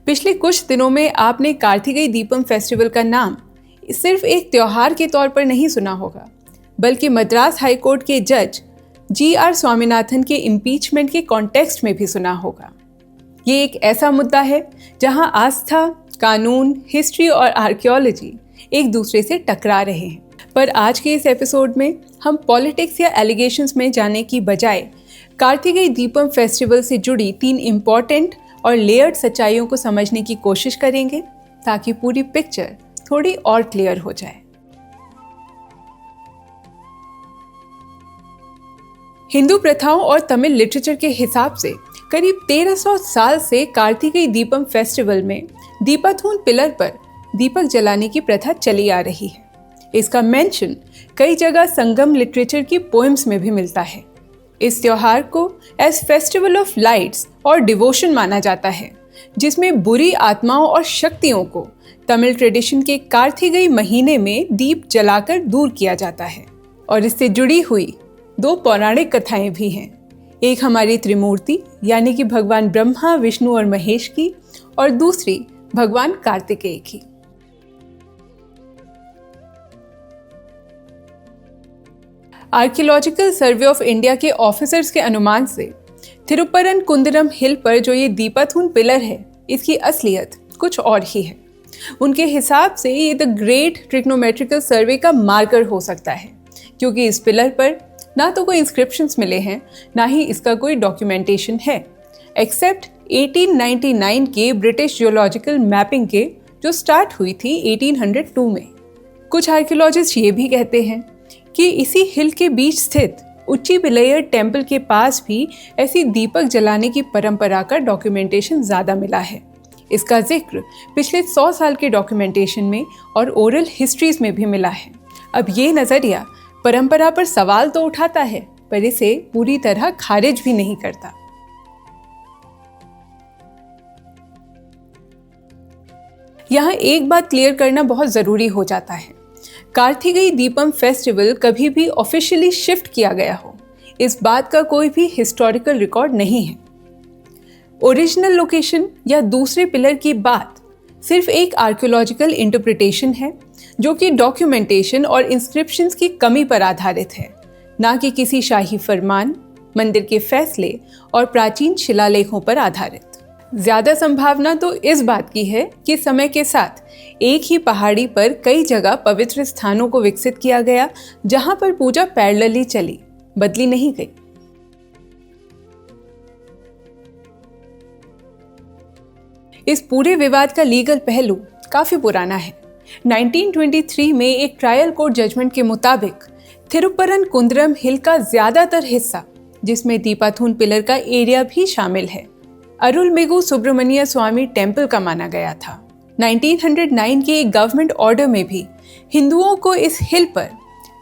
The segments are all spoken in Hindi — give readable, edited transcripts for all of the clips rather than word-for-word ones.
पिछले कुछ दिनों में आपने कार्तिकेय दीपम फेस्टिवल का नाम सिर्फ एक त्योहार के तौर पर नहीं सुना होगा, बल्कि मद्रास हाई कोर्ट के जज G.R. स्वामीनाथन के इम्पीचमेंट के कॉन्टेक्स्ट में भी सुना होगा। ये एक ऐसा मुद्दा है जहां आस्था, कानून, हिस्ट्री और आर्कियोलॉजी एक दूसरे से टकरा रहे हैं। पर आज के इस एपिसोड में हम पॉलिटिक्स या एलिगेशंस में जाने की बजाय कार्तिकेय दीपम फेस्टिवल से जुड़ी 3 इम्पॉर्टेंट और लेयर्ड सच्चाइयों को समझने की कोशिश करेंगे, ताकि पूरी पिक्चर थोड़ी और क्लियर हो जाए। हिंदू प्रथाओं और तमिल लिटरेचर के हिसाब से करीब 1300 साल से कार्तिकेय दीपम फेस्टिवल में दीपाथून पिलर पर दीपक जलाने की प्रथा चली आ रही है। इसका मेंशन कई जगह संगम लिटरेचर की पोएम्स में भी मिलता है। इस त्योहार को एज फेस्टिवल ऑफ लाइट्स और डिवोशन माना जाता है, जिसमें बुरी आत्माओं और शक्तियों को तमिल ट्रेडिशन के कार्तिकेय महीने में दीप जलाकर दूर किया जाता है। और इससे जुड़ी हुई 2 पौराणिक कथाएं भी हैं। एक हमारी त्रिमूर्ति यानी कि भगवान ब्रह्मा, विष्णु और महेश की, और दूसरी भगवान कार्तिकेय की। आर्कियोलॉजिकल सर्वे ऑफ इंडिया के ऑफिसर्स के अनुमान से थिरुपरन कुंदरम हिल पर जो ये दीपाथून पिलर है, इसकी असलियत कुछ और ही है। उनके हिसाब से ये द ग्रेट ट्रिग्नोमेट्रिकल सर्वे का मार्कर हो सकता है, क्योंकि इस पिलर पर ना तो कोई इंस्क्रिप्शंस मिले हैं, ना ही इसका कोई डॉक्यूमेंटेशन है, एक्सेप्ट 1899 के ब्रिटिश जियोलॉजिकल मैपिंग के, जो स्टार्ट हुई थी 1802 में। कुछ आर्कियोलॉजिस्ट ये भी कहते हैं कि इसी हिल के बीच स्थित उच्ची पिल्लैयर टेम्पल के पास भी ऐसी दीपक जलाने की परंपरा का डॉक्यूमेंटेशन ज़्यादा मिला है। इसका जिक्र पिछले 100 साल के डॉक्यूमेंटेशन में और ओरल हिस्ट्रीज में भी मिला है। अब ये नज़रिया परंपरा पर सवाल तो उठाता है, पर इसे पूरी तरह खारिज भी नहीं करता। यहाँ एक बात क्लियर करना बहुत ज़रूरी हो जाता है। कार्तिकेय दीपम फेस्टिवल कभी भी ऑफिशियली शिफ्ट किया गया हो, इस बात का कोई भी हिस्टोरिकल रिकॉर्ड नहीं है। ओरिजिनल लोकेशन या दूसरे पिलर की बात सिर्फ एक आर्कियोलॉजिकल इंटरप्रिटेशन है, जो कि डॉक्यूमेंटेशन और इंस्क्रिप्शंस की कमी पर आधारित है, ना कि किसी शाही फरमान, मंदिर के फैसले और प्राचीन शिलालेखों पर आधारित। ज्यादा संभावना तो इस बात की है कि समय के साथ एक ही पहाड़ी पर कई जगह पवित्र स्थानों को विकसित किया गया, जहां पर पूजा पैरेलली चली, बदली नहीं गई। इस पूरे विवाद का लीगल पहलू काफी पुराना है। 1923 में एक ट्रायल कोर्ट जजमेंट के मुताबिक थिरुपरन कुंदरम हिल का ज्यादातर हिस्सा, जिसमें दीपाथून पिलर का एरिया भी शामिल है, अरुलमिगु सुब्रमण्य स्वामी टेम्पल का माना गया था। 1909 के एक गवर्नमेंट ऑर्डर में भी हिंदुओं को इस हिल पर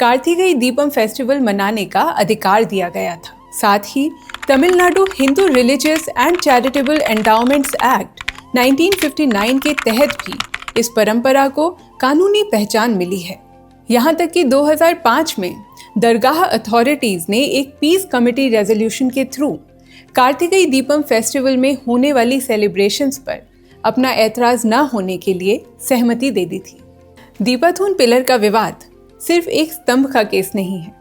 कार्तिकेय दीपम फेस्टिवल मनाने का अधिकार दिया गया था। साथ ही Tamil Nadu Hindu religious and charitable endowments act 1959 के तहत भी इस परंपरा को कानूनी पहचान मिली है। यहाँ तक कि 2005 में दरगाह अथॉरिटीज ने एक पीस कमेटी रेजोल्यूशन के थ्रू कार्तिकेय दीपम फेस्टिवल में होने वाली सेलिब्रेशंस पर अपना ऐतराज न होने के लिए सहमति दे दी थी। दीपाथून पिलर का विवाद सिर्फ एक स्तंभ का केस नहीं है,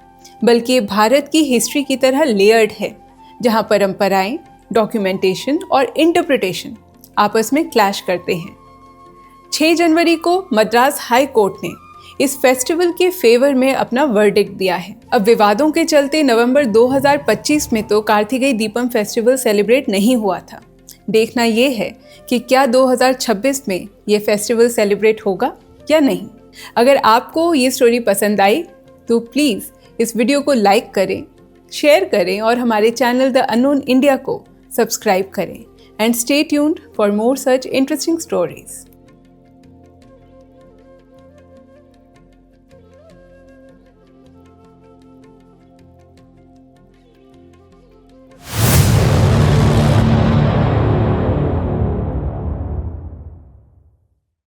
बल्कि भारत की हिस्ट्री की तरह लेयर्ड है, जहां परंपराएं, डॉक्यूमेंटेशन और इंटरप्रिटेशन आपस में क्लैश करते हैं। 6 जनवरी को मद्रास हाई कोर्ट ने इस फेस्टिवल के फेवर में अपना वर्डिक्ट दिया है। अब विवादों के चलते नवंबर 2025 में तो कार्तिकेय दीपम फेस्टिवल सेलिब्रेट नहीं हुआ था। देखना ये है कि क्या 2026 में ये फेस्टिवल सेलिब्रेट होगा या नहीं। अगर आपको ये स्टोरी पसंद आई तो प्लीज़ इस वीडियो को लाइक करें, शेयर करें और हमारे चैनल द अननोन इंडिया को सब्सक्राइब करें। And stay tuned for more such interesting stories.